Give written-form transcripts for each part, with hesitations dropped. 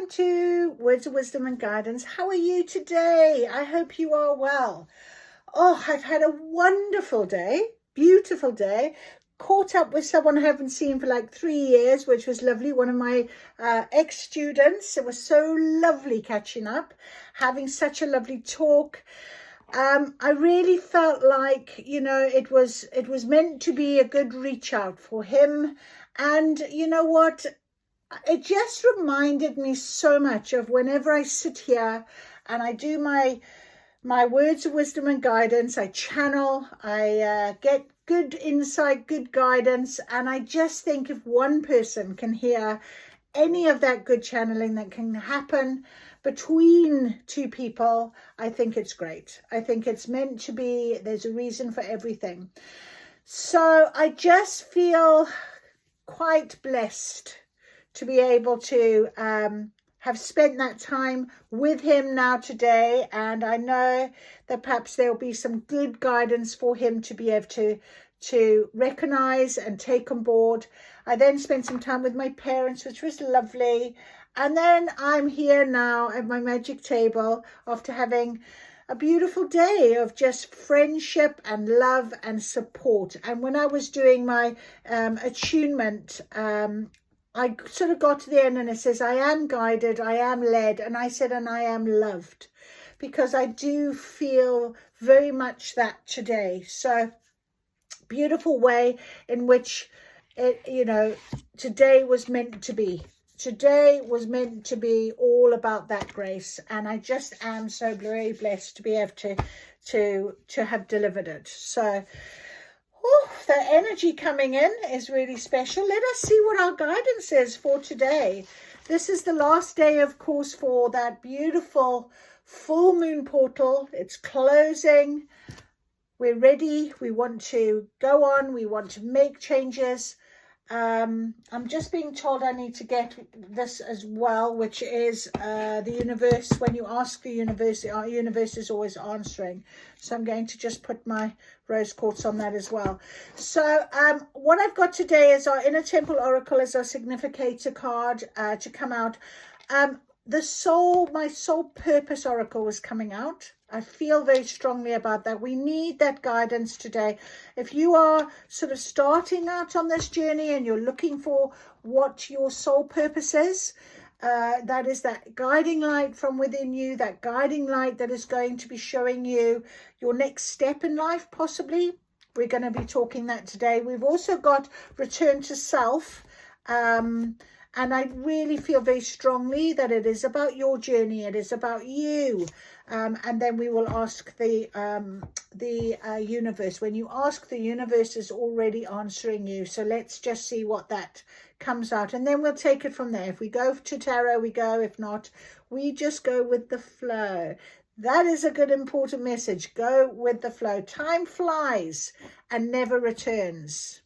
welcome to Words of Wisdom and Guidance. How are you today? I hope you are well. Oh, I've had a wonderful day, beautiful day. Caught up with someone I haven't seen for like 3 years, which was lovely. One of my ex-students. It was so lovely catching up, having such a lovely talk. I really felt like, it was meant to be a good reach out for him. And you know what? It just reminded me so much of whenever I sit here and I do my words of wisdom and guidance, I channel, I get good insight, good guidance, and I just think if one person can hear any of that good channeling that can happen between two people, I think it's great. I think it's meant to be. There's a reason for everything. So I just feel quite blessed to be able to have spent that time with him now today. And I know that perhaps there'll be some good guidance for him to be able to recognize and take on board. I then spent some time with my parents, which was lovely. And then I'm here now at my magic table after having a beautiful day of just friendship and love and support. And when I was doing my attunement, I sort of got to the end and it says, I am guided, I am led, and I said, and I am loved, because I do feel very much that today. So beautiful way in which it, today was meant to be. Today was meant to be all about that grace, and I just am so very blessed to be able to have delivered it. So the energy coming in is really special. Let us see what our guidance is for today. This is the last day, of course, for that beautiful full moon portal. It's closing. We're ready. We want to go on. We want to make changes. I'm just being told I need to get this as well, which is the universe. When you ask the universe, our universe is always answering. So I'm going to just put my rose quartz on that as well. So what I've got today is our Inner Temple Oracle as our significator card to come out. My soul purpose oracle was coming out. I feel very strongly about that. We need that guidance today. If you are sort of starting out on this journey and you're looking for what your soul purpose is, that is that guiding light from within you, that guiding light that is going to be showing you your next step in life, possibly. We're going to be talking that today. We've also got return to self. And I really feel very strongly that it is about your journey. It is about you. And then we will ask the universe. When you ask, the universe is already answering you. So let's just see what that comes out. And then we'll take it from there. If we go to tarot, we go. If not, we just go with the flow. That is a good, important message. Go with the flow. Time flies and never returns.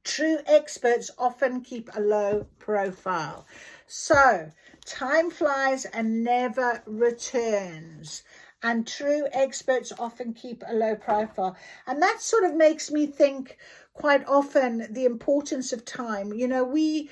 True experts often keep a low profile. So, time flies and never returns. And true experts often keep a low profile. And that sort of makes me think quite often the importance of time. We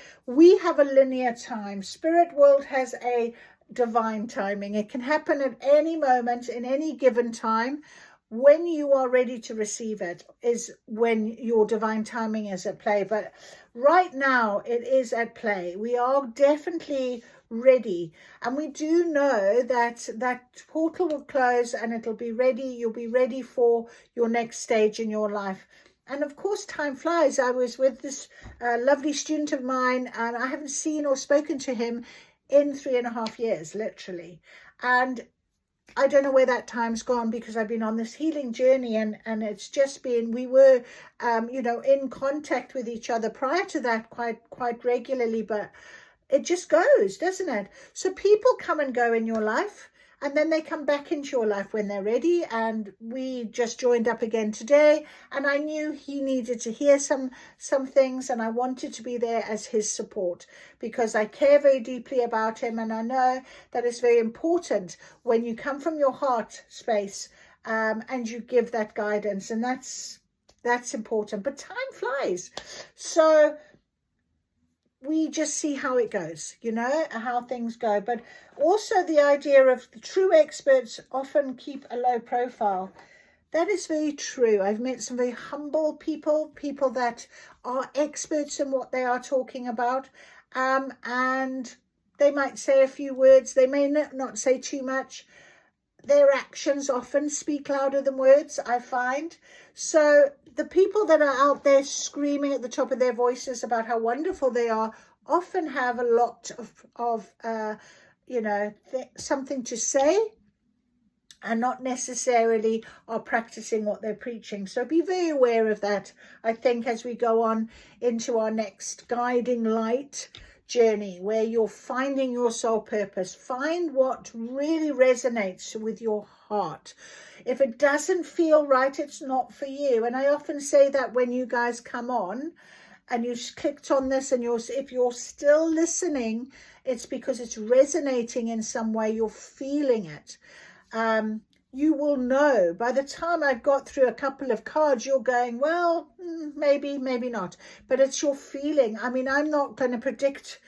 have a linear time. Spirit world has a divine timing. It can happen at any moment, in any given time. When you are ready to receive it is when your divine timing is at play. But right now it is at play. We are definitely ready. And we do know that that portal will close and it'll be ready. You'll be ready for your next stage in your life. And of course, time flies. I was with this lovely student of mine, and I haven't seen or spoken to him in 3.5 years, literally. And I don't know where that time's gone, because I've been on this healing journey, and it's just been, we were, in contact with each other prior to that quite regularly, but it just goes, doesn't it? So people come and go in your life, and then they come back into your life when they're ready. And we just joined up again today, and I knew he needed to hear some things, and I wanted to be there as his support, because I care very deeply about him, and I know that it's very important when you come from your heart space and you give that guidance, and that's important. But time flies. So we just see how it goes, you know, how things go. But also the idea of the true experts often keep a low profile. That is very true. I've met some very humble people, people that are experts in what they are talking about. And they might say a few words. They may not say too much. Their actions often speak louder than words, I find. So the people that are out there screaming at the top of their voices about how wonderful they are often have a lot of you know, something to say, and not necessarily are practicing what they're preaching. So be very aware of that, I think, as we go on into our next guiding light journey, where you're finding your soul purpose. Find what really resonates with your heart. If it doesn't feel right, it's not for you. And I often say that when you guys come on and you clicked on this, and if you're still listening, it's because it's resonating in some way. You're feeling it. You will know by the time I got through a couple of cards, you're going, well, maybe, maybe not, but it's your feeling. I mean, I'm not going to predict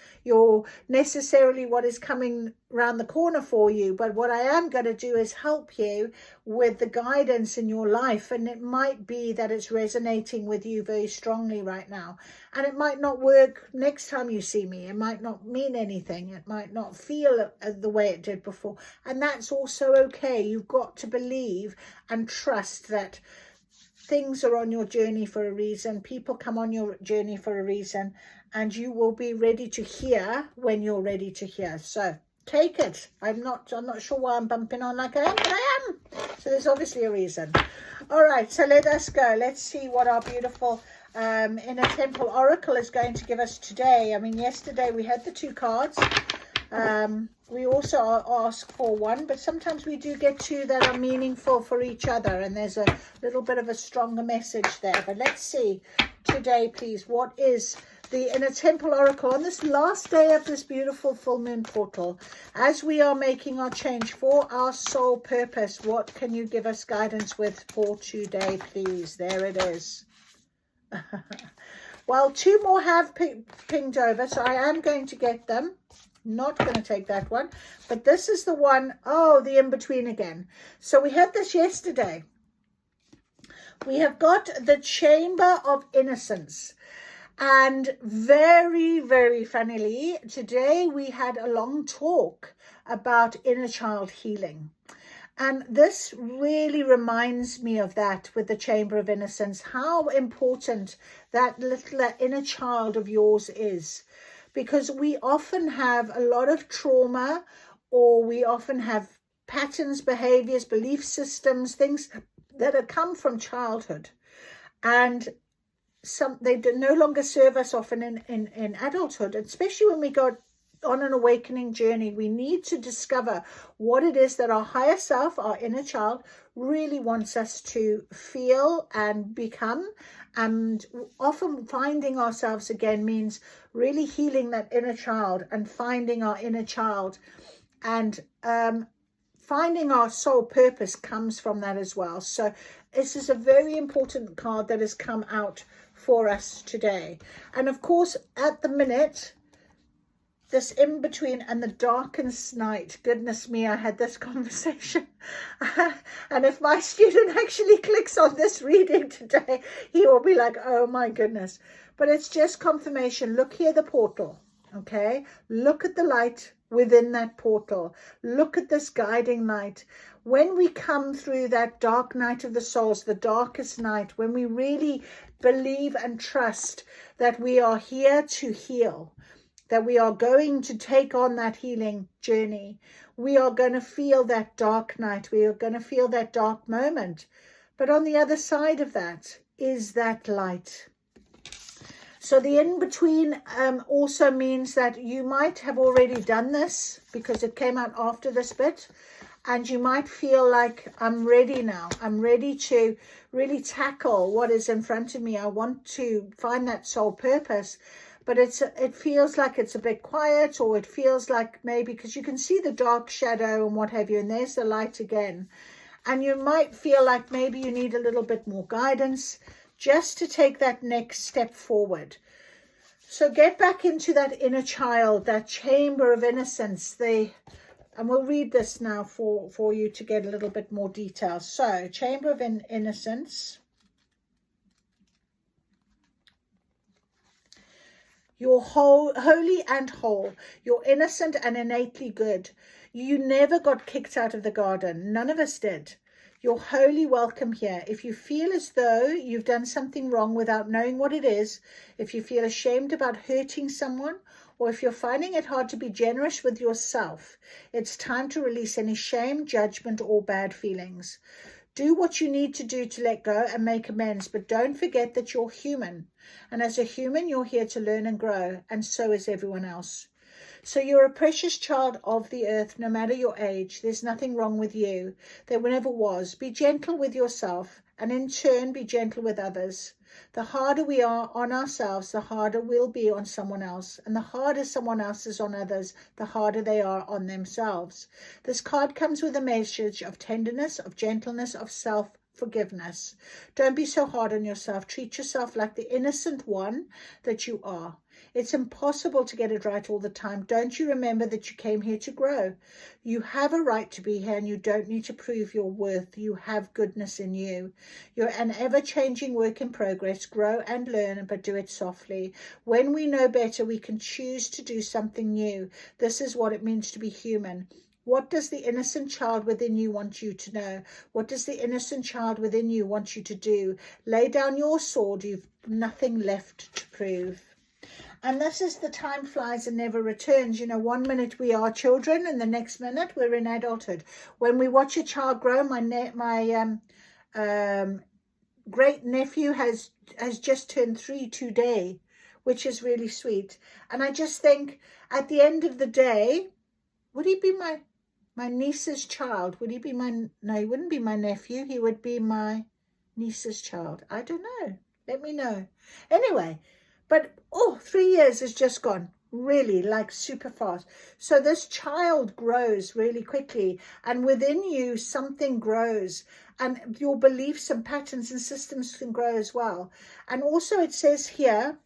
necessarily what is coming around the corner for you, but what I am going to do is help you with the guidance in your life. And it might be that it's resonating with you very strongly right now, and it might not work next time you see me. It might not mean anything. It might not feel the way it did before, and that's also okay. You've got to believe and trust that things are on your journey for a reason. People come on your journey for a reason, and you will be ready to hear when you're ready to hear. So take it. I'm not sure why I'm bumping on like I am, but I am. So there's obviously a reason. All right, so let us go. Let's see what our beautiful Inner Temple Oracle is going to give us today. I mean, yesterday we had the 2 cards. We also ask for 1, but sometimes we do get 2 that are meaningful for each other, and there's a little bit of a stronger message there. But let's see today, please, what is the Inner Temple Oracle on this last day of this beautiful full moon portal, as we are making our change for our soul purpose. What can you give us guidance with for today, please? There it is. Well, 2 more have pinged over, so I am going to get them. Not going to take that one, but this is the one. Oh, the in-between again. So we had this yesterday. We have got the Chamber of Innocence, and very, very funnily, today we had a long talk about inner child healing. And this really reminds me of that with the Chamber of Innocence, how important that little inner child of yours is. Because we often have a lot of trauma, or we often have patterns, behaviors, belief systems, things that have come from childhood. And they no longer serve us often in adulthood, especially when we go on an awakening journey. We need to discover what it is that our higher self, our inner child, really wants us to feel and become. And often finding ourselves again means really healing that inner child and finding our inner child, and finding our soul purpose comes from that as well. So this is a very important card that has come out for us today. And of course, at the minute, this in between and the darkest night. Goodness me, I had this conversation. And if my student actually clicks on this reading today, he will be like, oh my goodness. But it's just confirmation. Look here, the portal. Okay. Look at the light within that portal. Look at this guiding light. When we come through that dark night of the souls, the darkest night, when we really believe and trust that we are here to heal, that we are going to take on that healing journey, we are going to feel that dark night. We are going to feel that dark moment. But on the other side of that is that light. So the in-between also means that you might have already done this because it came out after this bit. And you might feel like, I'm ready now. I'm ready to really tackle what is in front of me. I want to find that soul purpose. But it feels like it's a bit quiet, or it feels like maybe, because you can see the dark shadow and what have you, and there's the light again. And you might feel like maybe you need a little bit more guidance just to take that next step forward. So get back into that inner child, that chamber of innocence. And we'll read this now for you to get a little bit more detail. So, chamber of innocence. You're holy and whole. You're innocent and innately good. You never got kicked out of the garden. None of us did. You're wholly welcome here. If you feel as though you've done something wrong without knowing what it is, if you feel ashamed about hurting someone, or if you're finding it hard to be generous with yourself, it's time to release any shame, judgment, or bad feelings. Do what you need to do to let go and make amends, but don't forget that you're human. And as a human, you're here to learn and grow, and so is everyone else. So you're a precious child of the earth, no matter your age. There's nothing wrong with you. There never was. Be gentle with yourself, and in turn, be gentle with others. The harder we are on ourselves, the harder we'll be on someone else. And the harder someone else is on others, the harder they are on themselves. This card comes with a message of tenderness, of gentleness, of self-forgiveness. Don't be so hard on yourself. Treat yourself like the innocent one that you are. It's impossible to get it right all the time. Don't you remember that you came here to grow? You have a right to be here, and you don't need to prove your worth. You have goodness in you. You're an ever-changing work in progress. Grow and learn, but do it softly. When we know better, we can choose to do something new. This is what it means to be human. What does the innocent child within you want you to know? What does the innocent child within you want you to do? Lay down your sword. You've nothing left to prove. And this is the time flies and never returns. You know, 1 minute we are children and the next minute we're in adulthood. When we watch a child grow, my great nephew has just turned 3 today, which is really sweet. And I just think at the end of the day, would he be my niece's child? Would he be no, he wouldn't be my nephew. He would be my niece's child. I don't know. Let me know. Anyway. But, 3 years has just gone, really, like super fast. So this child grows really quickly, and within you, something grows, and your beliefs and patterns and systems can grow as well. And also it says here,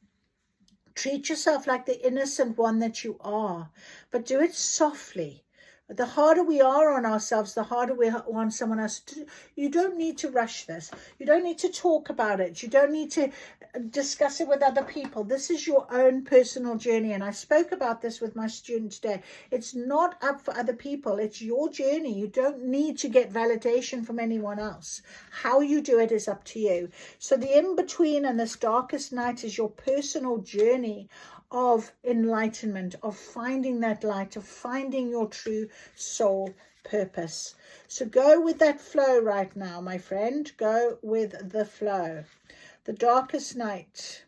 treat yourself like the innocent one that you are, but do it softly. The harder we are on ourselves, the harder we want someone else to. You don't need to rush this. You don't need to talk about it. You don't need to discuss it with other people. This is your own personal journey. And I spoke about this with my student today. It's not up for other people. It's your journey. You don't need to get validation from anyone else. How you do it is up to you. So the in-between and this darkest night is your personal journey of enlightenment, of finding that light, of finding your true soul purpose. So go with that flow right now, my friend. Go with the flow. The darkest night.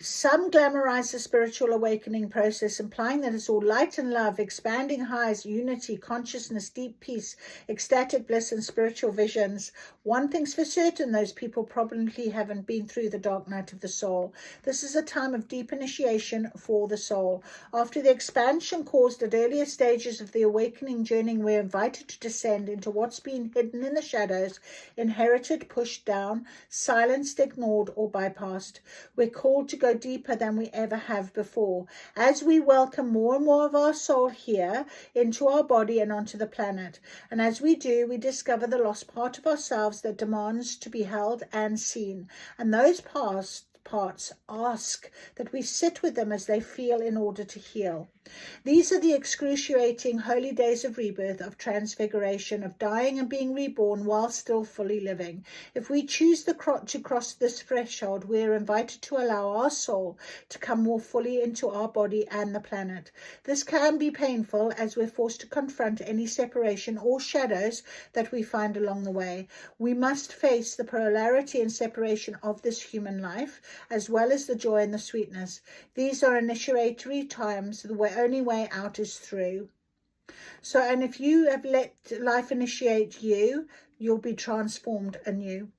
Some glamorize the spiritual awakening process, implying that it's all light and love, expanding highs, unity, consciousness, deep peace, ecstatic bliss, and spiritual visions. One thing's for certain, those people probably haven't been through the dark night of the soul. This is a time of deep initiation for the soul. After the expansion caused at earlier stages of the awakening journey, we're invited to descend into what's been hidden in the shadows, inherited, pushed down, silenced, ignored, or bypassed. We're called to go deeper than we ever have before, as we welcome more and more of our soul here into our body and onto the planet. And as we do, we discover the lost part of ourselves that demands to be held and seen. And those parts ask that we sit with them as they feel in order to heal. These are the excruciating holy days of rebirth, of transfiguration, of dying and being reborn while still fully living. If we choose to cross this threshold, we are invited to allow our soul to come more fully into our body and the planet. This can be painful as we're forced to confront any separation or shadows that we find along the way. We must face the polarity and separation of this human life, as well as the joy and the sweetness. These are initiatory times. The only way out is through. So, and if you have let life initiate you, you'll be transformed anew.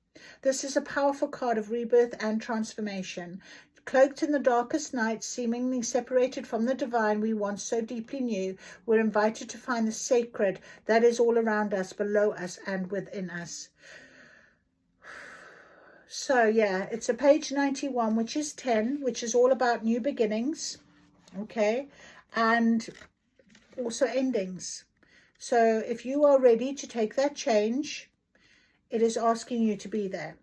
This is a powerful card of rebirth and transformation. Cloaked in the darkest night, seemingly separated from the divine we once so deeply knew, we're invited to find the sacred that is all around us, below us, and within us. So yeah, it's a page 91, which is 10, which is all about new beginnings, okay, and also endings. So if you are ready to take that change, it is asking you to be there.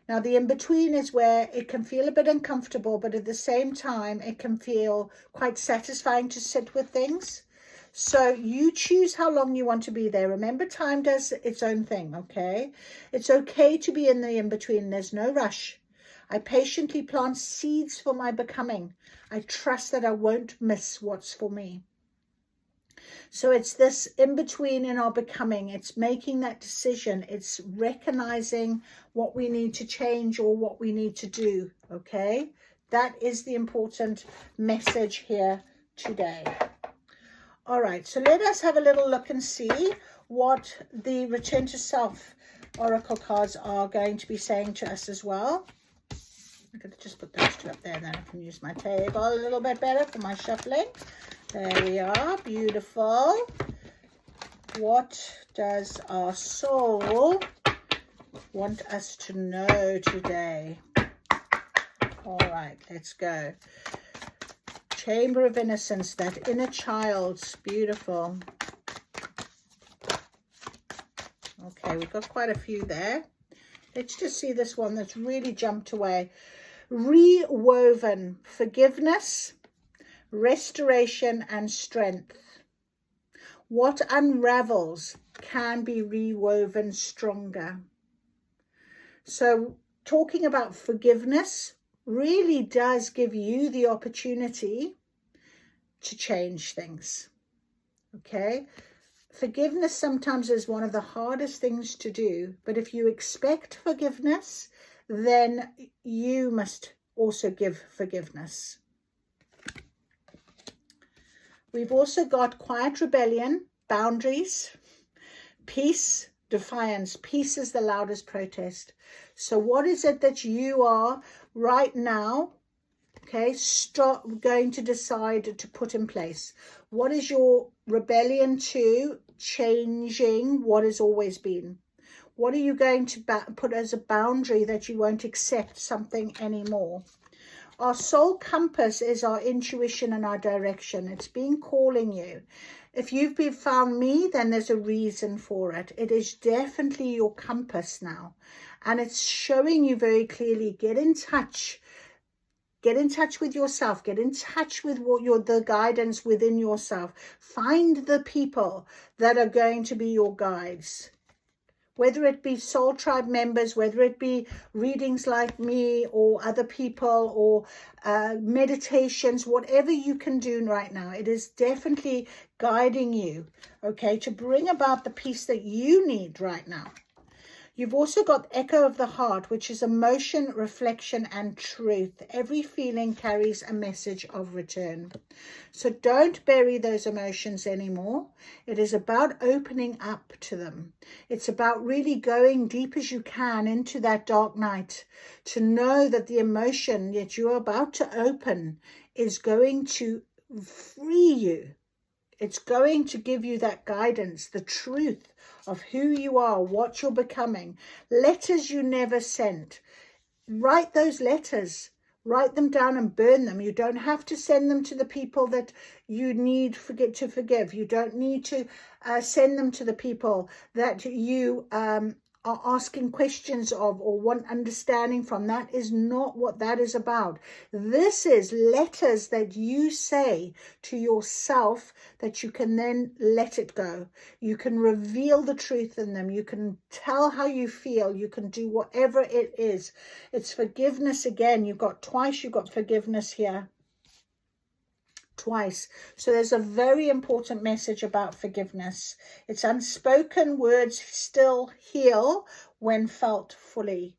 Now, the in-between is where it can feel a bit uncomfortable, but at the same time, it can feel quite satisfying to sit with things. So you choose how long you want to be there. Remember, time does its own thing, okay? It's okay to be in the in-between. There's no rush. I patiently plant seeds for my becoming. I trust that I won't miss what's for me. So it's this in between in our becoming. It's making that decision. It's recognizing what we need to change or what we need to do. Okay, that is the important message here today. All right, so let us have a little look and see what the Return to Self Oracle cards are going to be saying to us as well. I'm going to just put those two up there, and then I can use my table a little bit better for my shuffling. There we are, beautiful. What does our soul want us to know today? All right, let's go. Chamber of Innocence, that inner child, beautiful. Okay, we've got quite a few there. Let's just see this one that's really jumped away. Rewoven, forgiveness, restoration and strength. What unravels can be rewoven stronger. So talking about forgiveness really does give you the opportunity to change things. Okay, forgiveness sometimes is one of the hardest things to do, but if you expect forgiveness, then you must also give forgiveness. We've also got quiet rebellion, boundaries, peace, defiance. Peace is the loudest protest. So what is it that you are right now, okay, going to decide to put in place? What is your rebellion to changing what has always been? What are you going to put as a boundary that you won't accept something anymore? Our soul compass is our intuition and our direction. It's been calling you. If you've found me, then there's a reason for it. It is definitely your compass now. And it's showing you very clearly, get in touch. Get in touch with yourself. Get in touch with the guidance within yourself. Find the people that are going to be your guides. Whether it be Soul Tribe members, whether it be readings like me or other people or meditations, whatever you can do right now, it is definitely guiding you, okay, to bring about the peace that you need right now. You've also got Echo of the Heart, which is emotion, reflection, and truth. Every feeling carries a message of return. So don't bury those emotions anymore. It is about opening up to them. It's about really going deep as you can into that dark night to know that the emotion that you're about to open is going to free you. It's going to give you that guidance, the truth of who you are, what you're becoming. Letters you never sent. Write those letters. Write them down and burn them. You don't have to send them to the people that you need to forgive. You don't need to send them to the people that you are asking questions of or want understanding from. That is not what that is about. This is letters that you say to yourself that you can then let it go. You can reveal the truth in them. You can tell how you feel. You can do whatever it is. It's forgiveness again. You've got forgiveness here. Twice. So there's a very important message about forgiveness. It's unspoken words still heal when felt fully.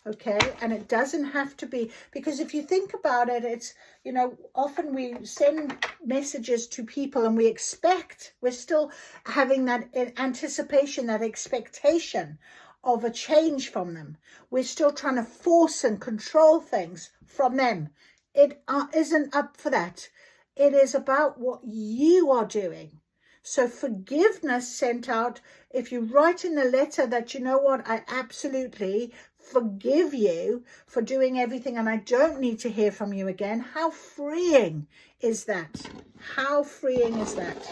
Okay, and it doesn't have to be, because if you think about it, it's, you know, often we send messages to people and we're still having that anticipation, that expectation of a change from them. We're still trying to force and control things from them. It isn't up for that. It is about what you are doing. So forgiveness sent out, if you write in the letter that, you know what, I absolutely forgive you for doing everything, and I don't need to hear from you again. How freeing is that? How freeing is that?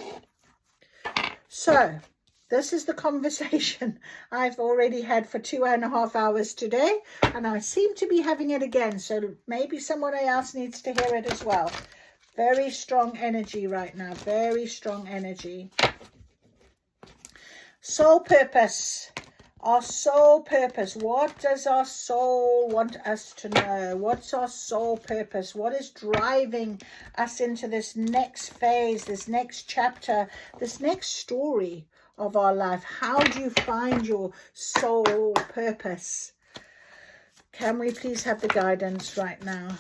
So this is the conversation I've already had for 2.5 hours today, and I seem to be having it again. So maybe someone else needs to hear it as well. Very strong energy right now. Very strong energy. Soul purpose. Our soul purpose. What does our soul want us to know? What's our soul purpose? What is driving us into this next phase, this next chapter, this next story of our life? How do you find your soul purpose? Can we please have the guidance right now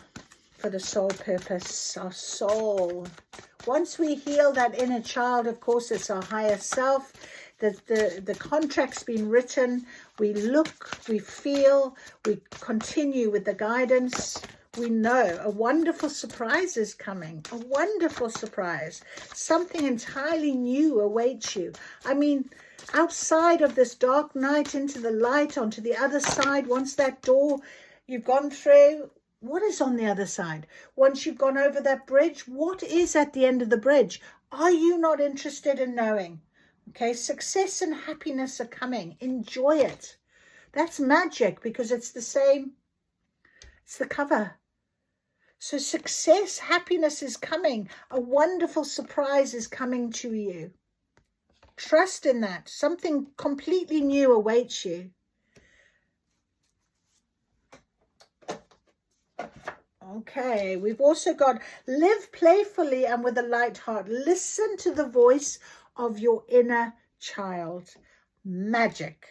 for the soul purpose? Our soul. Once we heal that inner child, of course, it's our higher self. The contract's been written. We look, we feel, we continue with the guidance. We know a wonderful surprise is coming. A wonderful surprise. Something entirely new awaits you. I mean, outside of this dark night, into the light, onto the other side, once that door you've gone through, what is on the other side? Once you've gone over that bridge, what is at the end of the bridge? Are you not interested in knowing? Okay, success and happiness are coming. Enjoy it. That's magic, because it's the same. It's the cover. So success, happiness is coming. A wonderful surprise is coming to you. Trust in that. Something completely new awaits you. Okay, we've also got live playfully and with a light heart. Listen to the voice of your inner child. Magic.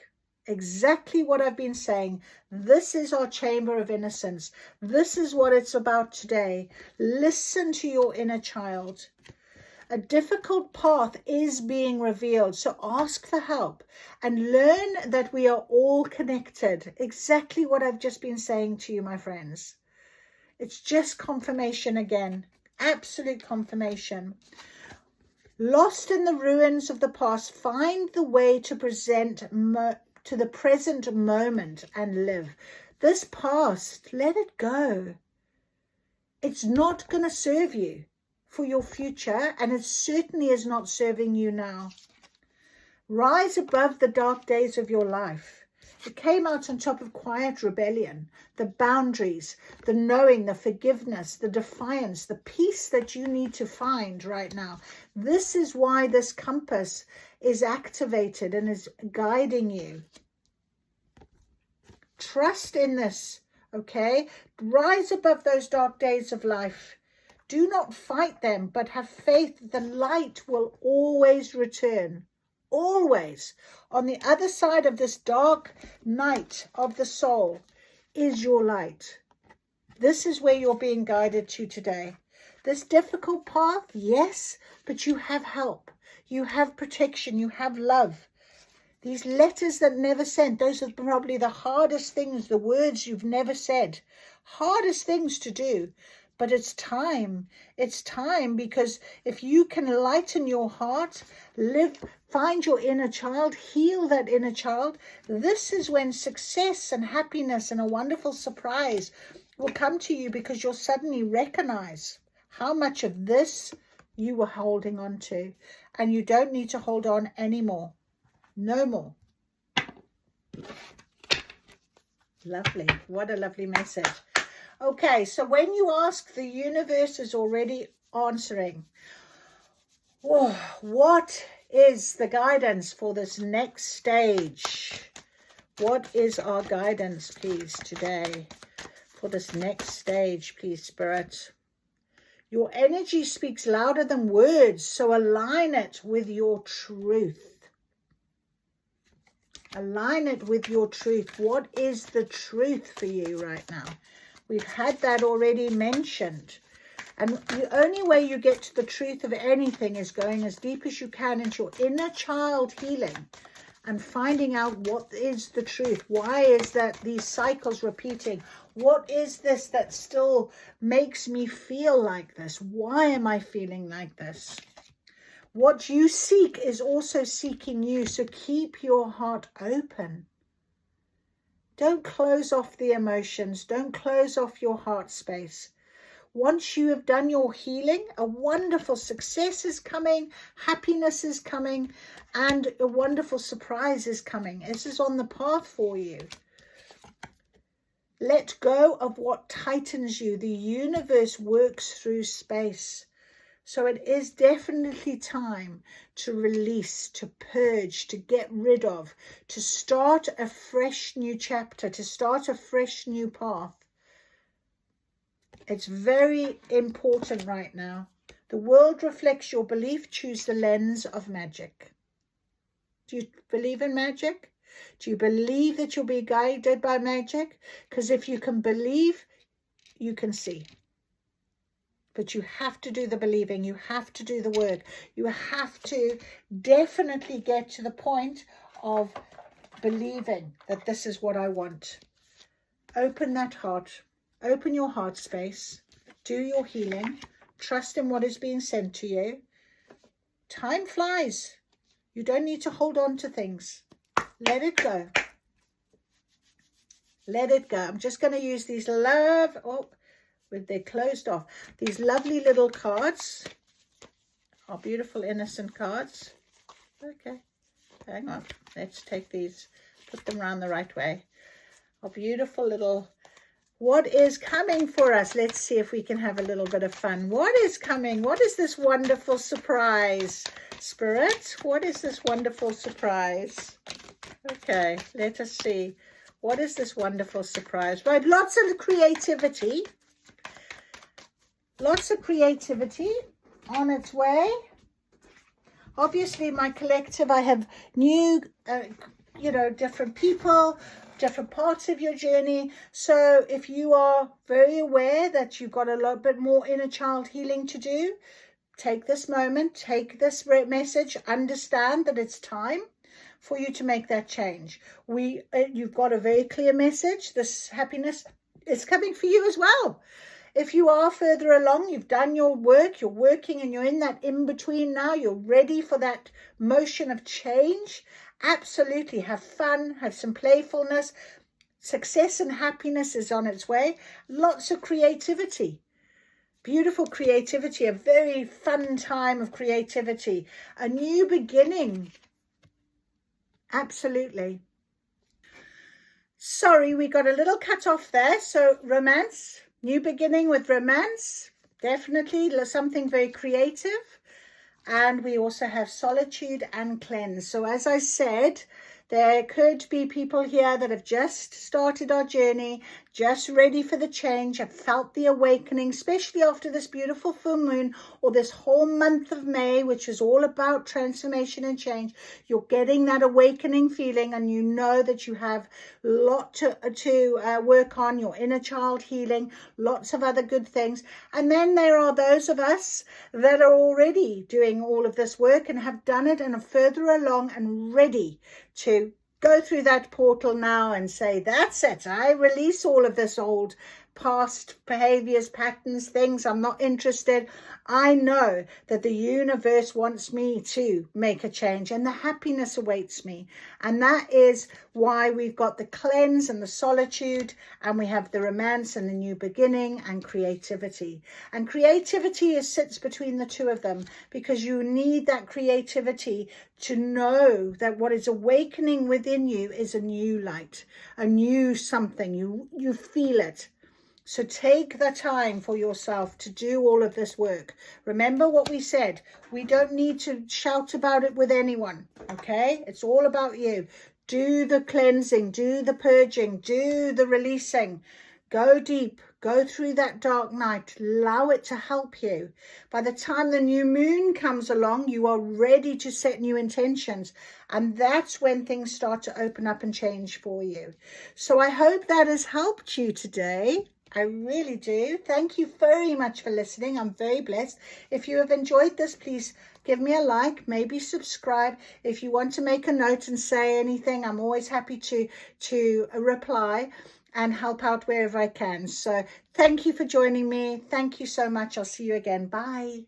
Exactly what I've been saying. This is our chamber of innocence. This is what it's about today. Listen to your inner child. A difficult path is being revealed, so ask for help and learn that we are all connected. Exactly what I've just been saying to you, my friends. It's just confirmation again. Absolute confirmation. Lost in the ruins of the past, find the way to to the present moment and live. This past, let it go. It's not going to serve you for your future, and it certainly is not serving you now. Rise above the dark days of your life. It came out on top of quiet rebellion, the boundaries, the knowing, the forgiveness, the defiance, the peace that you need to find right now. This is why this compass is activated and is guiding you. Trust in this, okay? Rise above those dark days of life. Do not fight them, but have faith that the light will always return. Always. On the other side of this dark night of the soul is your light. This is where you're being guided to today. This difficult path, yes, but you have help. You have protection. You have love. These letters that never sent, those are probably the hardest things, the words you've never said. Hardest things to do. But it's time. It's time, because if you can lighten your heart, find your inner child, heal that inner child, this is when success and happiness and a wonderful surprise will come to you, because you'll suddenly recognize how much of this you were holding on to, and you don't need to hold on anymore. No more. Lovely. What a lovely message. Okay, so when you ask, the universe is already answering. Oh, what is the guidance for this next stage? What is our guidance, please, today for this next stage, please, Spirit? Your energy speaks louder than words, so align it with your truth. Align it with your truth. What is the truth for you right now? We've had that already mentioned. And the only way you get to the truth of anything is going as deep as you can into your inner child healing and finding out what is the truth. Why is that these cycles repeating? What is this that still makes me feel like this? Why am I feeling like this? What you seek is also seeking you, so keep your heart open. Don't close off the emotions. Don't close off your heart space. Once you have done your healing, a wonderful success is coming, happiness is coming, and a wonderful surprise is coming. This is on the path for you. Let go of what tightens you. The universe works through space. So it is definitely time to release, to purge, to get rid of, to start a fresh new chapter, to start a fresh new path. It's very important right now. The world reflects your belief. Choose the lens of magic. Do you believe in magic? Do you believe that you'll be guided by magic? Because if you can believe, you can see. But you have to do the believing. You have to do the work. You have to definitely get to the point of believing that this is what I want. Open that heart. Open your heart space. Do your healing. Trust in what is being sent to you. Time flies. You don't need to hold on to things. Let it go. Let it go. I'm just going to use these they're closed off. These lovely little cards. Our beautiful innocent cards. Okay. Hang on. Let's take these. Put them around the right way. Our beautiful little... What is coming for us? Let's see if we can have a little bit of fun. What is coming? What is this wonderful surprise? Spirit, what is this wonderful surprise? Okay, let us see. What is this wonderful surprise? Right, lots of creativity. Lots of creativity on its way. Obviously, my collective, I have new, different people, different parts of your journey. So if you are very aware that you've got a little bit more inner child healing to do, take this moment, take this message, understand that it's time for you to make that change. You've got a very clear message. This happiness is coming for you as well. If you are further along, you've done your work, you're working and you're in that in-between now, you're ready for that motion of change, absolutely have fun, have some playfulness. Success and happiness is on its way. Lots of creativity. Beautiful creativity, a very fun time of creativity. A new beginning. Absolutely. Sorry, we got a little cut off there. So romance, new beginning with romance. Definitely something very creative. And we also have solitude and cleanse. So as I said, there could be people here that have just started our journey, just ready for the change, have felt the awakening, especially after this beautiful full moon or this whole month of May, which is all about transformation and change. You're getting that awakening feeling and you know that you have a lot to work on, your inner child healing, lots of other good things. And then there are those of us that are already doing all of this work and have done it and are further along and ready to go through that portal now and say, that's it. I release all of this old past behaviors, patterns, things. I'm not interested. I know that the universe wants me to make a change and the happiness awaits me. And that is why we've got the cleanse and the solitude, and we have the romance and the new beginning and creativity. And creativity sits between the two of them, because you need that creativity to know that what is awakening within you is a new light, a new something. You feel it. So take the time for yourself to do all of this work. Remember what we said. We don't need to shout about it with anyone, okay? It's all about you. Do the cleansing, do the purging, do the releasing. Go deep, go through that dark night. Allow it to help you. By the time the new moon comes along, you are ready to set new intentions. And that's when things start to open up and change for you. So I hope that has helped you today. I really do. Thank you very much for listening. I'm very blessed. If you have enjoyed this, please give me a like, maybe subscribe. If you want to make a note and say anything, I'm always happy to reply and help out wherever I can. So thank you for joining me. Thank you so much. I'll see you again. Bye.